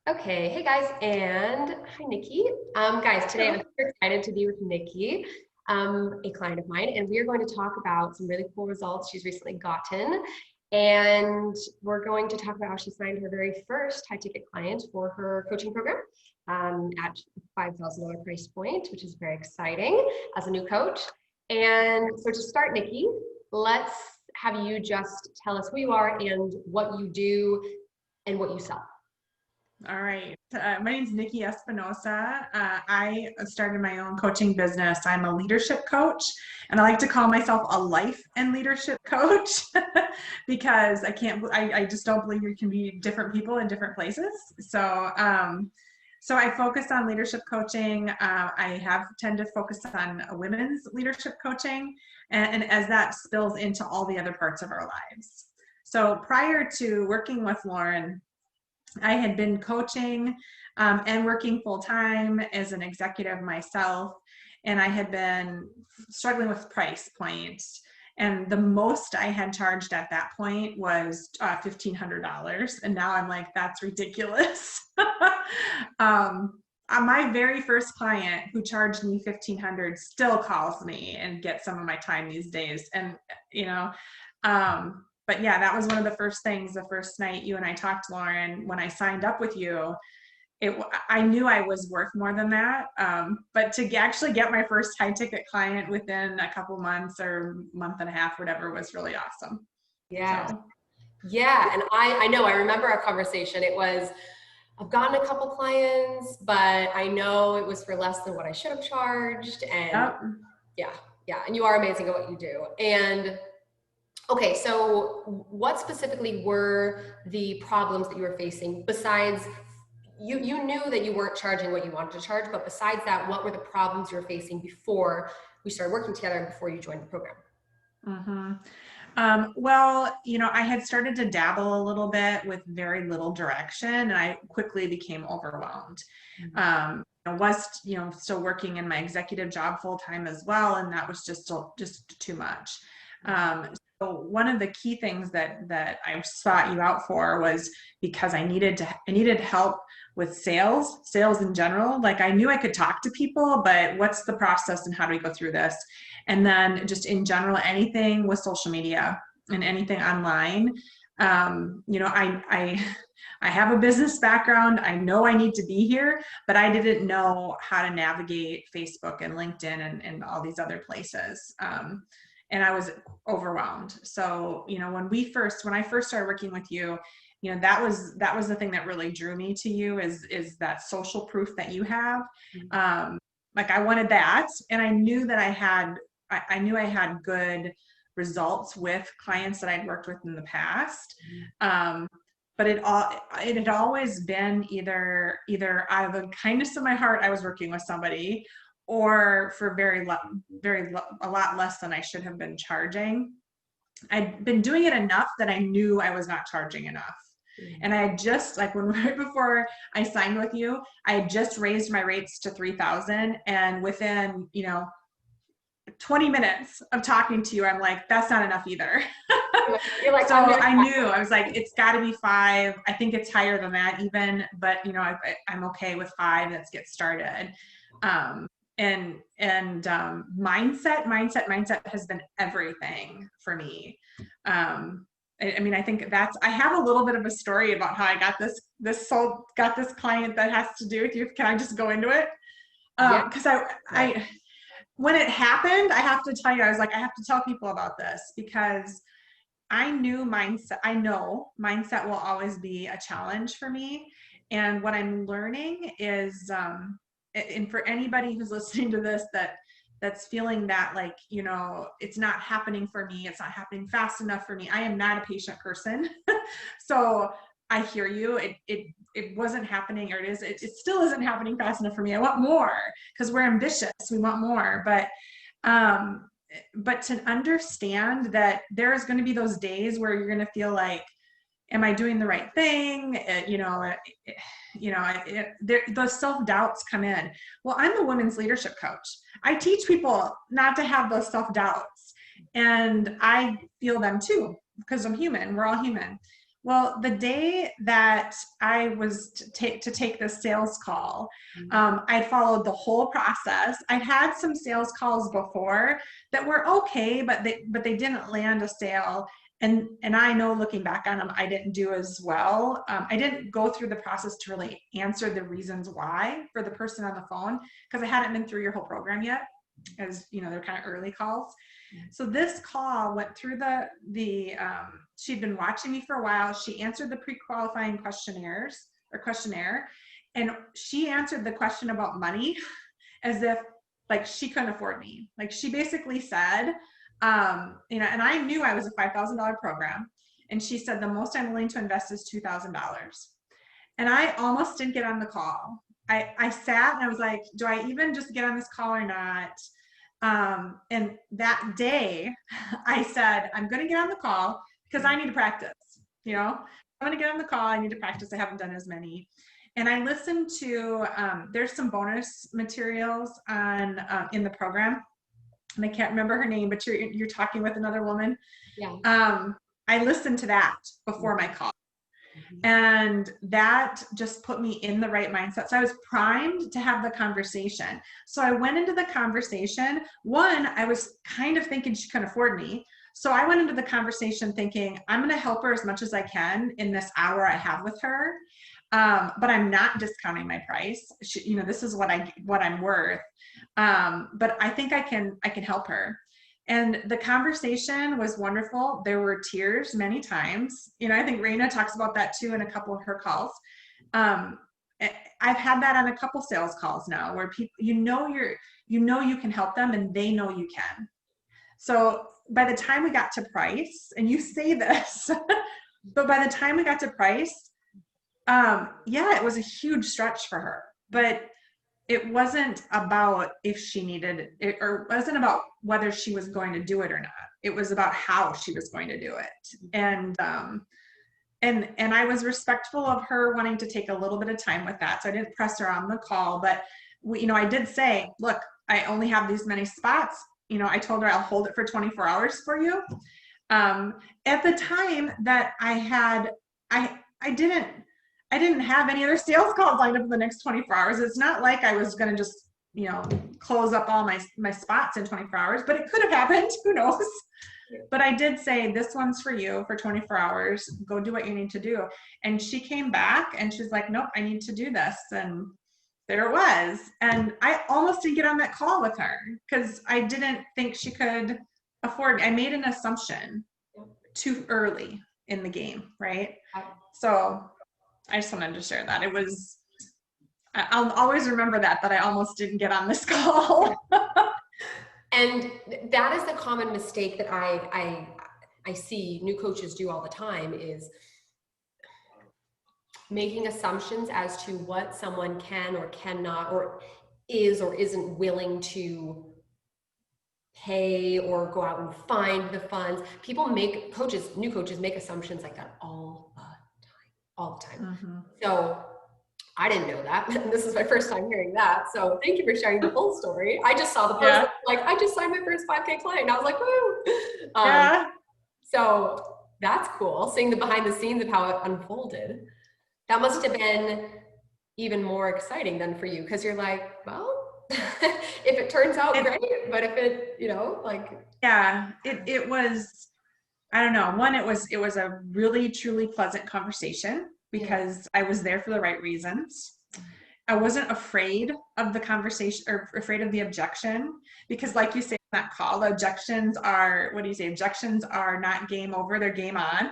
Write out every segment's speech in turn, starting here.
Okay, hey guys, and hi Nikki. Guys, today I'm Hello. super excited to be with Nikki, a client of mine, and we are going to talk about some really cool results she's recently gotten. And we're going to talk about how she signed her very first high ticket client for her coaching program at $5,000 price point, which is very exciting as a new coach. And so to start, Nikki, let's have you just tell us who you are and what you do and what you sell. All right. My name is Nicky Espinosa. I started my own coaching business. I'm a leadership coach, and I like to call myself a life and leadership coach because I just don't believe you can be different people in different places. So I focus on leadership coaching. I have tend to focus on women's leadership coaching, and as that spills into all the other parts of our lives. So prior to working with Lauren, I had been coaching and working full time as an executive myself, and I had been struggling with price points. And the most I had charged at that point was $1,500, and now I'm like, that's ridiculous. My very first client who charged me $1,500 still calls me and gets some of my time these days, and you know. But yeah, that was one of the first things, the first night you and I talked, Lauren, when I signed up with you, I knew I was worth more than that. But to actually get my first high ticket client within a couple months or month and a half, whatever, was really awesome. Yeah. So, Yeah. And I know, I remember our conversation. It was, I've gotten a couple clients, but I know it was for less than what I should have charged. And yep. yeah, yeah. And you are amazing at what you do. And okay, so what specifically were the problems that you were facing besides you knew that you weren't charging what you wanted to charge, but besides that, what were the problems you were facing before we started working together and before you joined the program? Mm-hmm. Well, I had started to dabble a little bit with very little direction, and I quickly became overwhelmed. I was, still working in my executive job full time as well, and that was just too much. So one of the key things that I sought you out for was because I needed help with sales in general. Like, I knew I could talk to people, but what's the process and how do we go through this? And then just in general, anything with social media and anything online. I have a business background. I know I need to be here, but I didn't know how to navigate Facebook and LinkedIn and all these other places. And I was overwhelmed. So, when I first started working with you, that was the thing that really drew me to you is that social proof that you have. Like, I wanted that, and I knew that I knew I had good results with clients that I'd worked with in the past. But it had always been either out of the kindness of my heart, I was working with somebody, or for a lot less than I should have been charging. I'd been doing it enough that I knew I was not charging enough. And I had just, like, right before I signed with you, I had just raised my rates to 3,000, and within 20 minutes of talking to you, I'm like, that's not enough either. You're like, So I knew, I was like, it's got to be 5. I think it's higher than that even, but I'm okay with 5. Let's get started. Mindset has been everything for me. I think I have a little bit of a story about how I got this client that has to do with you. Can I just go into it? yeah. Because when it happened, I have to tell you, I was like, I have to tell people about this because I know mindset will always be a challenge for me. And what I'm learning is, and for anybody who's listening to this, that's feeling that, like, it's not happening for me, it's not happening fast enough for me. I am not a patient person. So I hear you. It wasn't happening, or it still isn't happening fast enough for me. I want more because we're ambitious. We want more, but to understand that there's going to be those days where you're going to feel like, am I doing the right thing? Those self-doubts come in. Well, I'm a women's leadership coach. I teach people not to have those self-doubts, and I feel them too because I'm human. We're all human. Well, the day that I was to take the sales call, I followed the whole process. I'd had some sales calls before that were okay, but they didn't land a sale. And I know, looking back on them, I didn't do as well. I didn't go through the process to really answer the reasons why for the person on the phone, because I hadn't been through your whole program yet, as you know, they're kind of early calls. So this call went through she'd been watching me for a while. She answered the pre-qualifying questionnaire, and she answered the question about money as if like she couldn't afford me. Like she basically said, you know, and I knew I was a $5,000 program. And she said, the most I'm willing to invest is $2,000. And I almost didn't get on the call. I sat and I was like, do I even just get on this call or not? And that day I said, I'm going to get on the call because I need to practice, you know, I'm going to get on the call. I need to practice. I haven't done as many. And I listened to, there's some bonus materials on, in the program, and I can't remember her name, but you're talking with another woman. Yeah. I listened to that before my call. And that just put me in the right mindset. So I was primed to have the conversation. So I went into the conversation. One, I was kind of thinking she couldn't afford me. So I went into the conversation thinking, I'm going to help her as much as I can in this hour I have with her. But I'm not discounting my price. You know, this is what I'm worth. But I think I can help her. And the conversation was wonderful. There were tears many times. You know, I think Raina talks about that too in a couple of her calls. I've had that on a couple sales calls now where people, you know you can help them and they know you can. So by the time we got to price, and you say this, but by the time we got to price, yeah, it was a huge stretch for her, but it wasn't about if she needed it, or it wasn't about whether she was going to do it or not. It was about how she was going to do it. And I was respectful of her wanting to take a little bit of time with that. So I didn't press her on the call, but you know, I did say, look, I only have these many spots. You know, I told her I'll hold it for 24 hours for you. At the time that I had, I didn't have any other sales calls lined up in the next 24 hours. It's not like I was going to just, you know, close up all my spots in 24 hours, but it could have happened. Who knows? But I did say, this one's for you for 24 hours. Go do what you need to do. And she came back and she's like, nope, I need to do this. And there it was. And I almost didn't get on that call with her because I didn't think she could afford me. I made an assumption too early in the game, right? So I just wanted to share that. I'll always remember that I almost didn't get on this call. And that is the common mistake that I see new coaches do all the time, is making assumptions as to what someone can or cannot, or is or isn't willing to pay or go out and find the funds. New coaches make assumptions like that all the time. Mm-hmm. So I didn't know that. This is my first time hearing that. So thank you for sharing the full story. I just saw the post, Yeah. like, I just signed my first 5K client. And I was like, woo. Yeah. So that's cool. Seeing the behind the scenes of how it unfolded. That must have been even more exciting than for you, because you're like, well, if it turns out great, but if it, you know, like. Yeah, it was, I don't know. One, it was a really, truly pleasant conversation because I was there for the right reasons. I wasn't afraid of the conversation or afraid of the objection, because like you say in that call, the objections are, what do you say? Objections are not game over, they're game on.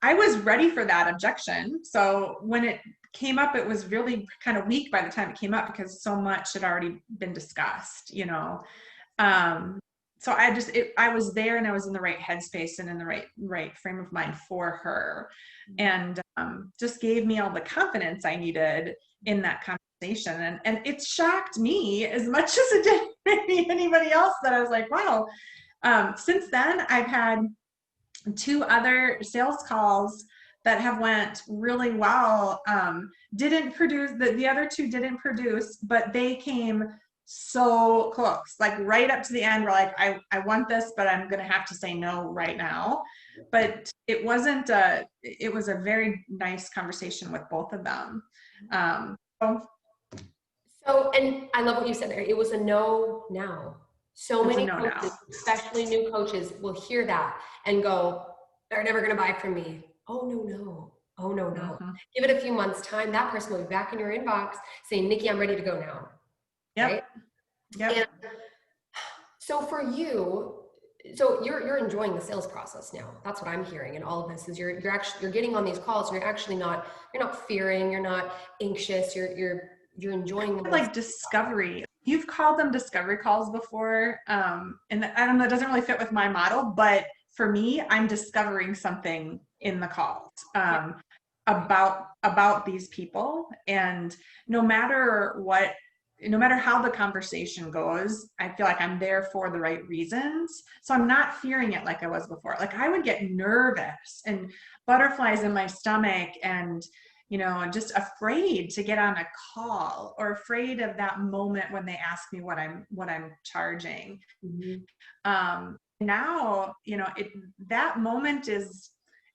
I was ready for that objection. So when it came up, it was really kind of weak by the time it came up because so much had already been discussed, you know? So I was there and I was in the right headspace and in the right frame of mind for her, and just gave me all the confidence I needed in that conversation. And it shocked me as much as it did maybe anybody else, that I was like, wow. Since then, I've had 2 other sales calls that have went really well. Didn't produce, the other 2 didn't produce, but they came so close, like right up to the end. We're like, I want this, but I'm going to have to say no right now. But it wasn't it was a very nice conversation with both of them. So So, and I love what you said there. It was a no now. So it's a many no now. coaches, especially new coaches, will hear that and go, they're never going to buy from me. Oh, no, no. Oh, no, no. Mm-hmm. Give it a few months' time. That person will be back in your inbox saying, Nikki, I'm ready to go now. Yep. Right? Yep. And so for you, so you're enjoying the sales process now. That's what I'm hearing in all of this is you're getting on these calls and you're not fearing, you're not anxious, you're enjoying them. Like discovery. You've called them discovery calls before. And I don't know, it doesn't really fit with my model, but for me, I'm discovering something in the calls about these people. And no matter how the conversation goes, I feel like I'm there for the right reasons. So I'm not fearing it like I was before. Like I would get nervous and butterflies in my stomach and just afraid to get on a call or afraid of that moment when they ask me what I'm charging. Mm-hmm. Now, that moment is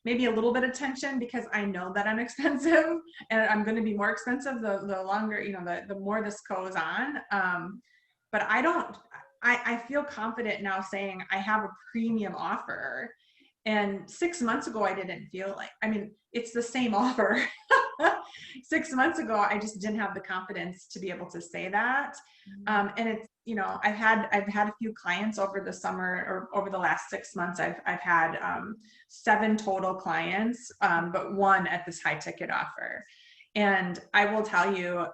maybe a little bit of tension because I know that I'm expensive and I'm going to be more expensive the longer, the more this goes on. But I feel confident now saying I have a premium offer. And 6 months ago, I didn't feel like, it's the same offer. 6 months ago, I just didn't have the confidence to be able to say that. And it's, I've had a few clients over the summer or over the last 6 months. I've had 7 total clients, but 1 at this high ticket offer. And I will tell you,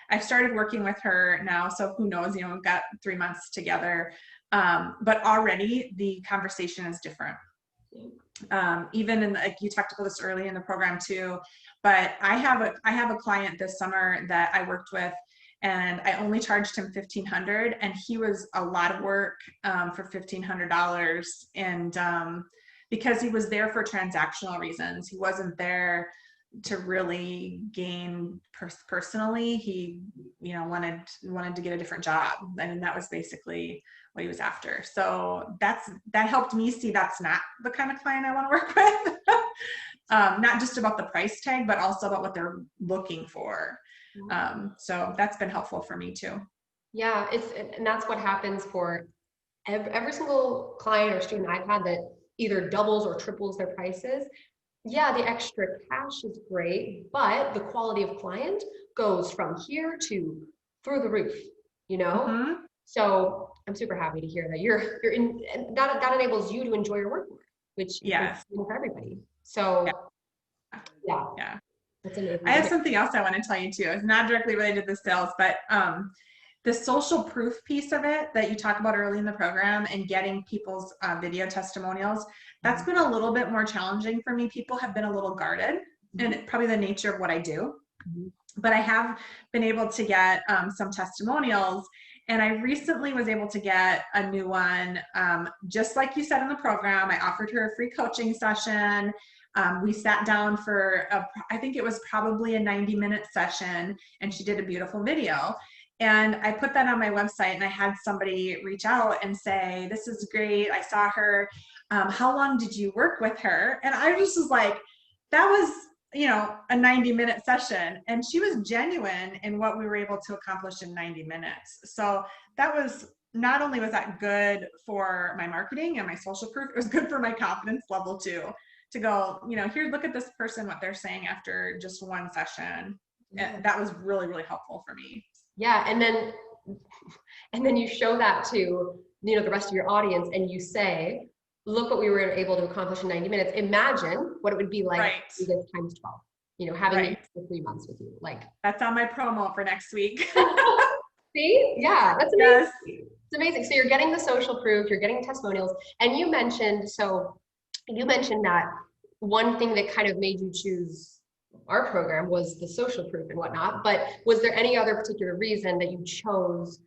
I've started working with her now. So who knows, we've got 3 months together. But already the conversation is different. Even in like you talked about this early in the program too, but I have a client this summer that I worked with and I only charged him $1,500 and he was a lot of work for $1,500 and because he was there for transactional reasons. He wasn't there to really gain personally. He wanted to get a different job. That was basically what he was after. So that helped me see that's not the kind of client I want to work with. Not just about the price tag, but also about what they're looking for. So that's been helpful for me too. Yeah, and that's what happens for every single client or student I've had that either doubles or triples their prices. Yeah, the extra cash is great, but the quality of client goes from here to through the roof, Mm-hmm. So I'm super happy to hear that you're in, and that enables you to enjoy your work more, which yes. is for everybody. So yeah. That's amazing. I have something else I want to tell you too. It's not directly related to sales, but the social proof piece of it that you talk about early in the program and getting people's video testimonials, that's been a little bit more challenging for me. People have been a little guarded and probably the nature of what I do. But I have been able to get some testimonials. And I recently was able to get a new one. Just like you said in the program, I offered her a free coaching session. We sat down for, I think it was probably a 90-minute session, and she did a beautiful video. And I put that on my website and I had somebody reach out and say, this is great. I saw her. How long did you work with her? And I just was like, that was, a 90-minute session. And she was genuine in what we were able to accomplish in 90 minutes. So that was, not only was that good for my marketing and my social proof, it was good for my confidence level too, to go, here, look at this person, what they're saying after just one session. Yeah. That was really, really helpful for me. Yeah. And then you show that to, the rest of your audience and you say, look what we were able to accomplish in 90 minutes. Imagine what it would be like to do this times 12, having me for 3 months with you. Like that's on my promo for next week. See? Yeah, that's amazing. Yes. It's amazing. So you're getting the social proof, you're getting testimonials, and you mentioned that one thing that kind of made you choose our program was the social proof and whatnot, but was there any other particular reason that you chose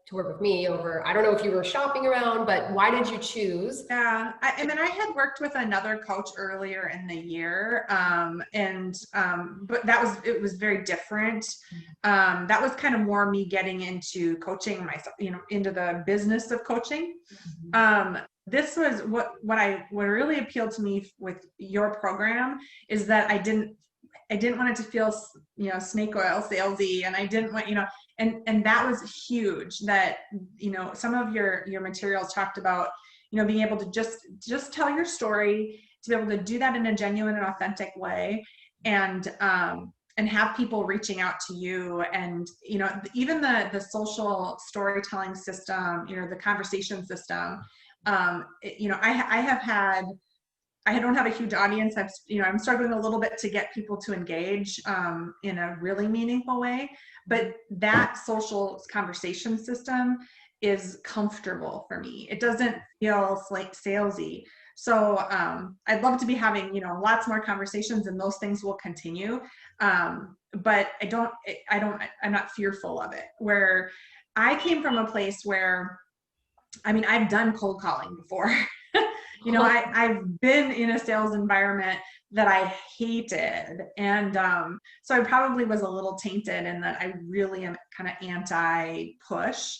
to work with me over, I don't know if you were shopping around, but why did you choose? Yeah, I mean, I had worked with another coach earlier in the year, but it was very different. That was kind of more me getting into coaching myself, into the business of coaching. This was what really appealed to me with your program is that I didn't want it to feel, snake oil salesy, and I didn't want, and that was huge. That, some of your materials talked about, being able to just tell your story, to be able to do that in a genuine and authentic way, and have people reaching out to you, and even the social storytelling system, the conversation system. I don't have a huge audience. I'm struggling a little bit to get people to engage in a really meaningful way, but that social conversation system is comfortable for me. It doesn't feel like salesy. So I'd love to be having, lots more conversations, and those things will continue. But I'm not fearful of it. Where I came from a place where, I've done cold calling before. I've been in a sales environment that I hated. And so I probably was a little tainted in that I really am kind of anti-push.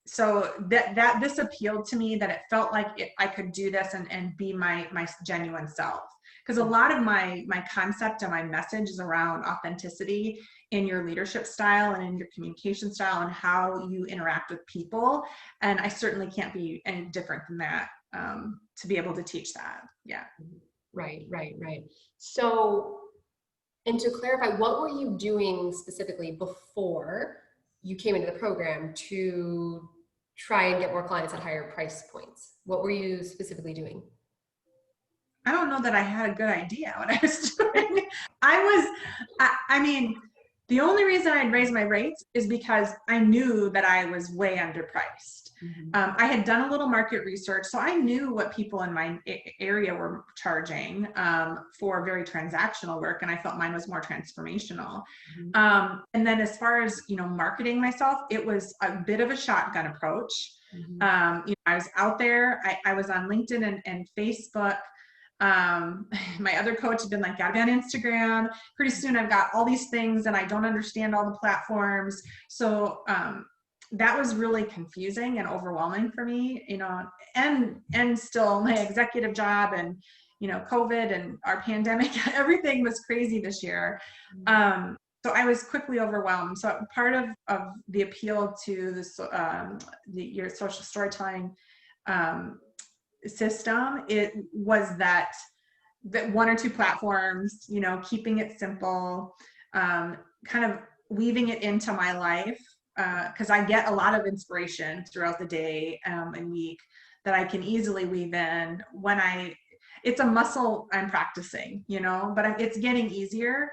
So that this appealed to me, that it felt like I could do this and be my genuine self. Because a lot of my concept and my message is around authenticity in your leadership style and in your communication style and how you interact with people. And I certainly can't be any different than that to be able to teach that. Yeah. Right. So, and to clarify, what were you doing specifically before you came into the program to try and get more clients at higher price points? What were you specifically doing? I don't know that I had a good idea what I was doing. The only reason I'd raise my rates is because I knew that I was way underpriced. I had done a little market research, so I knew what people in my area were charging for very transactional work, and I felt mine was more transformational. And then as far as, marketing myself, it was a bit of a shotgun approach. I was out there. I was on LinkedIn and Facebook. My other coach had been like, gotta be on Instagram. Pretty soon I've got all these things and I don't understand all the platforms. So that was really confusing and overwhelming for me, and still my executive job and, COVID and our pandemic, everything was crazy this year. So I was quickly overwhelmed. So part of the appeal to this, your social storytelling system, it was that one or two platforms, keeping it simple, kind of weaving it into my life, because I get a lot of inspiration throughout the day and week that I can easily weave in it's a muscle I'm practicing, but it's getting easier.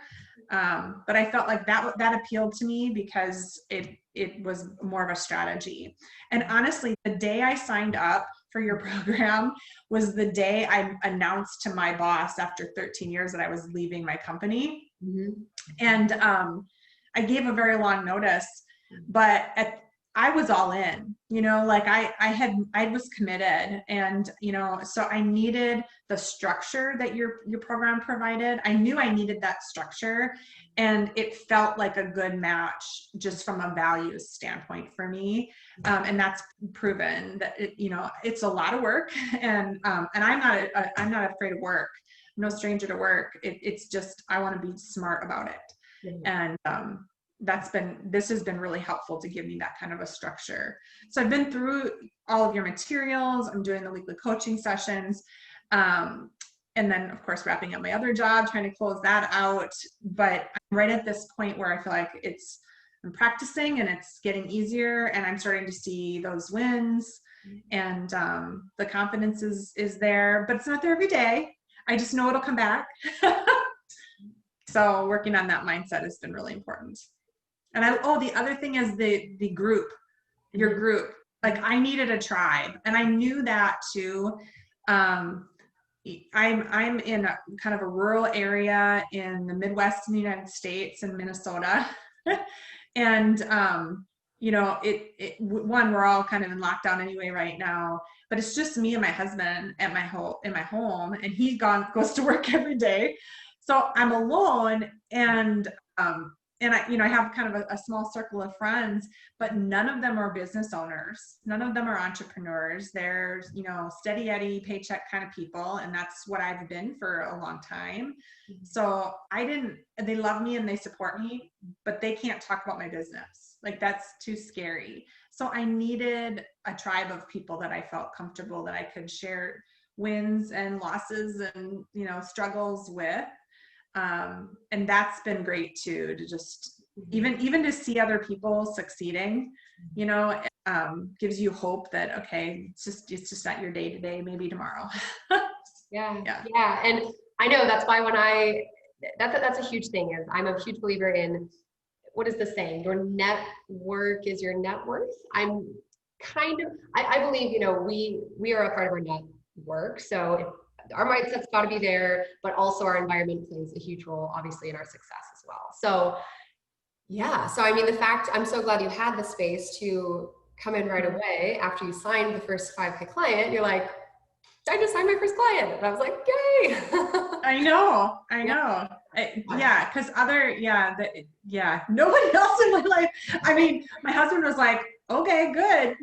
But I felt like that appealed to me because it was more of a strategy. And honestly, the day I signed up for your program was the day I announced to my boss after 13 years that I was leaving my company. And I gave a very long notice, but I was all in, I was committed, and, so I needed the structure that your program provided. I knew I needed that structure, and it felt like a good match just from a values standpoint for me. And that's proven that it's a lot of work, and I'm not afraid of work. I'm no stranger to work. It's just, I want to be smart about it. And, this has been really helpful to give me that kind of a structure. So I've been through all of your materials. I'm doing the weekly coaching sessions. And then of course, wrapping up my other job, trying to close that out. But I'm right at this point where I feel like I'm practicing and it's getting easier, and I'm starting to see those wins, and the confidence is there, but it's not there every day. I just know it'll come back. So working on that mindset has been really important. And the other thing is the group, your group. Like, I needed a tribe, and I knew that too. I'm in a kind of a rural area in the Midwest in the United States, in Minnesota. And one, we're all kind of in lockdown anyway right now, but it's just me and my husband at in my home, and he goes to work every day. So I'm alone, and I have kind of a small circle of friends, but none of them are business owners. None of them are entrepreneurs. They're, steady Eddie paycheck kind of people. And that's what I've been for a long time. So they love me and they support me, but they can't talk about my business. Like, that's too scary. So I needed a tribe of people that I felt comfortable, that I could share wins and losses and, struggles with. And that's been great too, to just even to see other people succeeding, gives you hope that, okay, it's just not your day today, maybe tomorrow. Yeah. And I know that's why that's a huge thing, is I'm a huge believer in, what is the saying? Your network is your net worth. I believe, we are a part of our network. So our mindset's got to be there, but also our environment plays a huge role, obviously, in our success as well. So yeah, so I mean, I'm so glad you had the space to come in right away after you signed the first 5K client. You're like, I just signed my first client. And I was like, yay. I know. Because nobody else in my life. I mean, my husband was like, okay, good.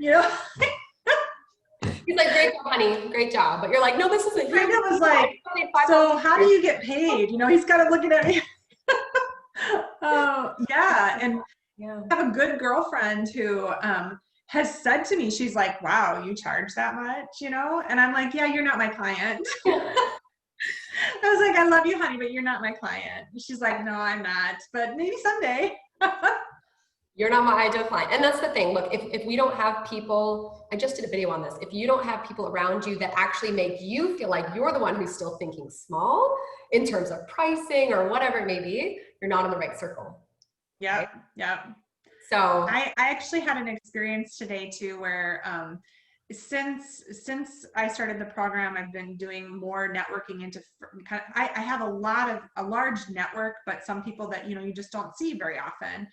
He's like, great job, honey, great job. But you're like, no, this isn't. Kind of was like, so how do you get paid? He's kind of looking at me. And I have a good girlfriend who has said to me, she's like, wow, you charge that much, And I'm like, yeah, you're not my client. I was like, I love you, honey, but you're not my client. She's like, no, I'm not, but maybe someday. You're not my ideal client. And that's the thing. Look, if we don't have people, I just did a video on this. If you don't have people around you that actually make you feel like you're the one who's still thinking small in terms of pricing or whatever it may be, you're not in the right circle. Yeah. Right? Yeah. So I actually had an experience today too, where since I started the program, I've been doing more networking into I have a large network, but some people that, you just don't see very often.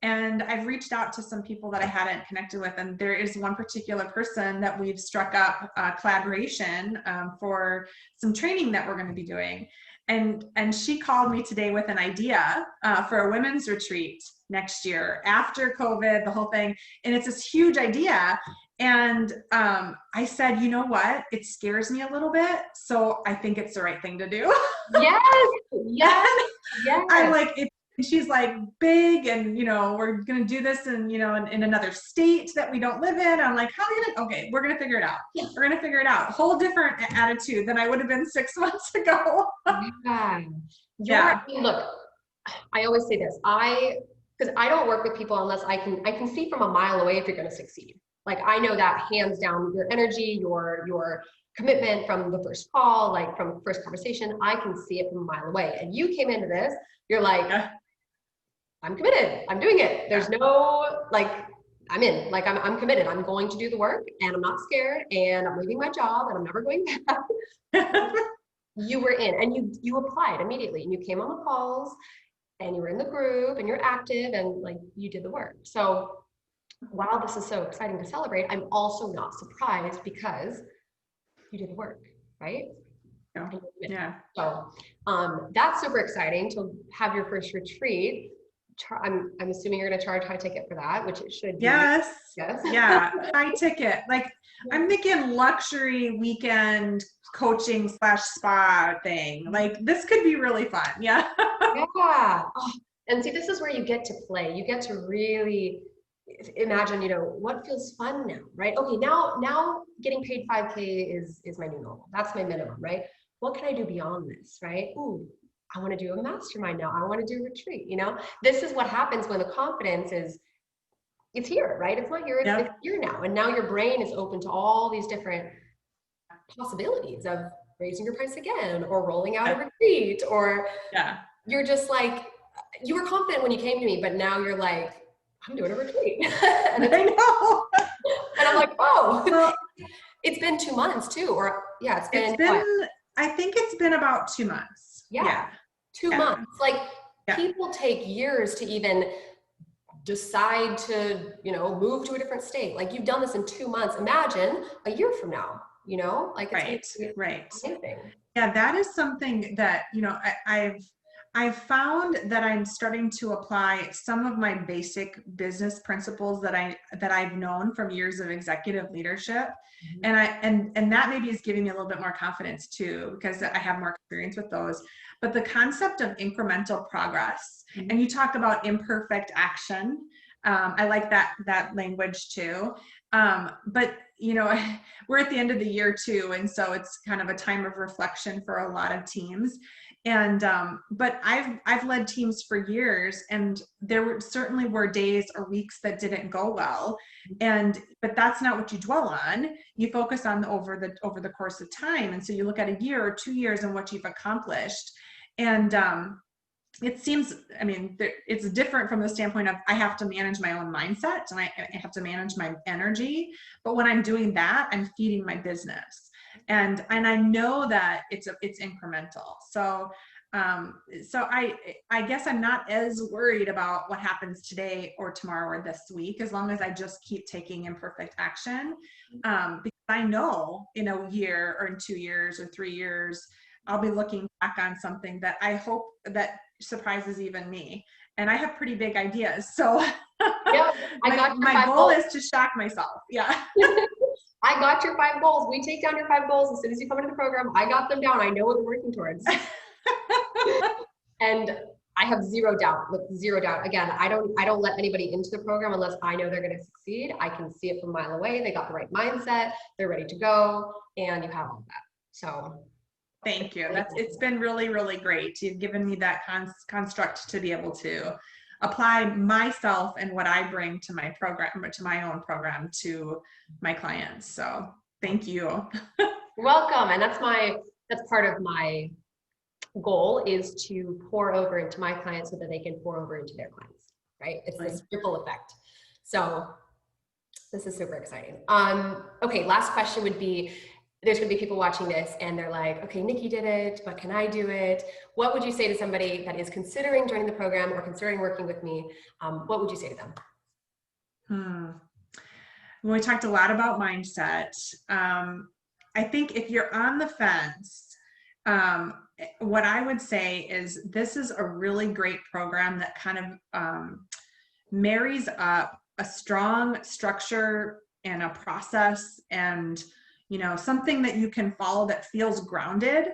And I've reached out to some people that I hadn't connected with. And there is one particular person that we've struck up collaboration for some training that we're going to be doing. And she called me today with an idea for a women's retreat next year after COVID, the whole thing. And it's this huge idea. And I said, you know what? It scares me a little bit. So I think it's the right thing to do. Yes. I'm like, she's like, big, and we're gonna do this in in another state that we don't live in. I'm like, how are you gonna? Okay, we're gonna figure it out. We're gonna figure it out. Whole different attitude than I would have been 6 months ago. Look, I always say this, because I don't work with people unless I can see from a mile away if you're going to succeed. Like, I know that hands down, your energy, your commitment from the first call, like from the first conversation, I can see it from a mile away. And you came into this, you're like, I'm committed. I'm doing it. There's no, like, I'm in, like, I'm committed. I'm going to do the work, and I'm not scared, and I'm leaving my job, and I'm never going back. You were in, and you applied immediately, and you came on the calls, and you were in the group, and you're active, and like, you did the work. So while this is so exciting to celebrate, I'm also not surprised because you did the work, right? Yeah. So that's super exciting to have your first retreat. I'm assuming you're going to charge high ticket for that, which it should be. Yes. Yeah. High ticket. Like, I'm thinking luxury weekend coaching / spa thing. Like, this could be really fun. Yeah. Oh, and see, this is where you get to play. You get to really imagine, what feels fun now, right? Okay, now getting paid 5K is my new normal. That's my minimum, right? What can I do beyond this, right? Ooh, I want to do a mastermind now. I want to do a retreat. This is what happens when the confidence it's here, right? It's not here, it's here now. And now your brain is open to all these different possibilities of raising your price again, or rolling out a retreat, or you're just like, you were confident when you came to me, but now you're like, I'm doing a retreat. And I know. And I'm like, oh, it's been 2 months too, or it's been I think it's been about 2 months. 2 months. Like, people take years to even decide to, move to a different state. Like you've done this in 2 months. Imagine a year from now, like it's going to be Right. amazing. Yeah, that is something that, I've found that I'm starting to apply some of my basic business principles that I've known from years of executive leadership. Mhm. And that maybe is giving me a little bit more confidence too, because I have more experience with those. But the concept of incremental progress, Mhm. and you talked about imperfect action. I like that language too. But we're at the end of the year too, and so it's kind of a time of reflection for a lot of teams. And but I've led teams for years, and certainly were days or weeks that didn't go well, but that's not what you dwell on. You focus on over the course of time, and so you look at a year or 2 years and what you've accomplished. And it seems, it's different from the standpoint of I have to manage my own mindset, and I have to manage my energy. But when I'm doing that, I'm feeding my business, and I know that it's incremental. So I guess I'm not as worried about what happens today or tomorrow or this week, as long as I just keep taking imperfect action, because I know in a year or in 2 years or 3 years, I'll be looking back on something that I hope that surprises even me. And I have pretty big ideas. So Yeah, my goal is to shock myself. Yeah. I got your 5 goals. We take down your 5 goals as soon as you come into the program. I got them down. I know what we're working towards. And I have zero doubt. Again, I don't let anybody into the program unless I know they're going to succeed. I can see it from a mile away. They got the right mindset. They're ready to go, and you have all of that. So thank you. It's been really, really great. You've given me that construct to be able to apply myself and what I bring to my program, to my own program, to my clients. So thank you. Welcome. And that's part of my goal, is to pour over into my clients so that they can pour over into their clients, right? It's this ripple effect. So this is super exciting. Okay, last question would be, there's going to be people watching this and they're like, okay, Nikki did it, but can I do it? What would you say to somebody that is considering joining the program or considering working with me? What would you say to them? Well, we talked a lot about mindset. I think if you're on the fence, what I would say is this is a really great program that kind of marries up a strong structure and a process, and something that you can follow that feels grounded,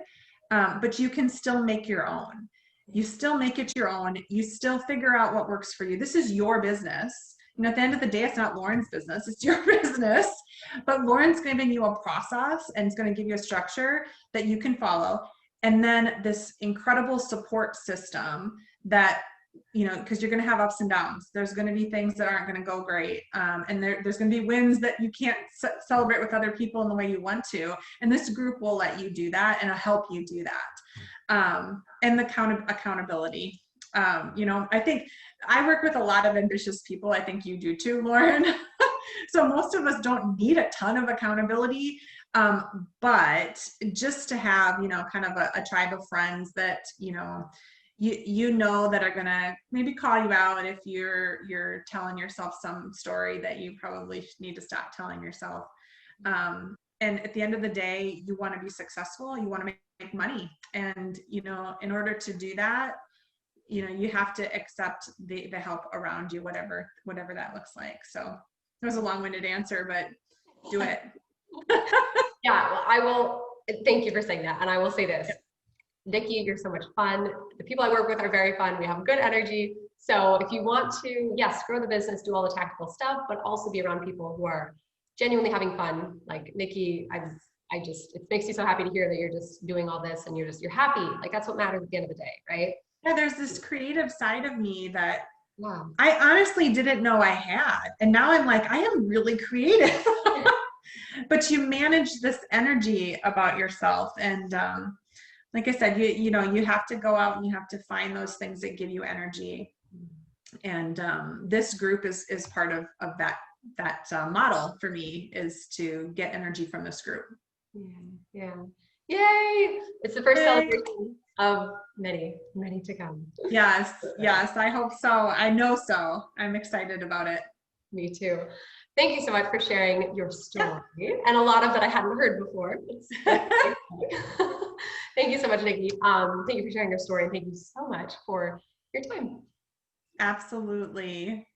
but you can still make your own. You still make it your own. You still figure out what works for you. This is your business. At the end of the day, it's not Lauren's business, it's your business. But Lauren's giving you a process, and it's going to give you a structure that you can follow. And then this incredible support system that, because you're going to have ups and downs. There's going to be things that aren't going to go great. And there's going to be wins that you can't celebrate with other people in the way you want to. And this group will let you do that and help you do that. And the accountability. I think I work with a lot of ambitious people. I think you do too, Lauren. So most of us don't need a ton of accountability. But just to have, kind of a tribe of friends that, that are gonna maybe call you out if you're telling yourself some story that you probably need to stop telling yourself. And at the end of the day, you want to be successful, you want to make money. And, in order to do that, you have to accept the help around you, whatever that looks like. So it was a long-winded answer, but do it. Yeah, well, I will. Thank you for saying that. And I will say this, Nikki, you're so much fun. The people I work with are very fun. We have good energy. So if you want to, yes, grow the business, do all the tactical stuff, but also be around people who are genuinely having fun. Like Nikki, it makes me so happy to hear that you're just doing all this and you're happy. Like that's what matters at the end of the day, right? Yeah, there's this creative side of me that I honestly didn't know I had. And now I'm like, I am really creative. But you manage this energy about yourself. And like I said, you have to go out and you have to find those things that give you energy. And this group is part of that model for me, is to get energy from this group. Yeah. Yay! It's the first celebration. of many, many to come. Yes, yes, I hope so. I know so. I'm excited about it. Me too. Thank you so much for sharing your Yep. story and a lot of that I hadn't heard before. Thank you so much, Nikki. Thank you for sharing your story. Thank you so much for your time. Absolutely.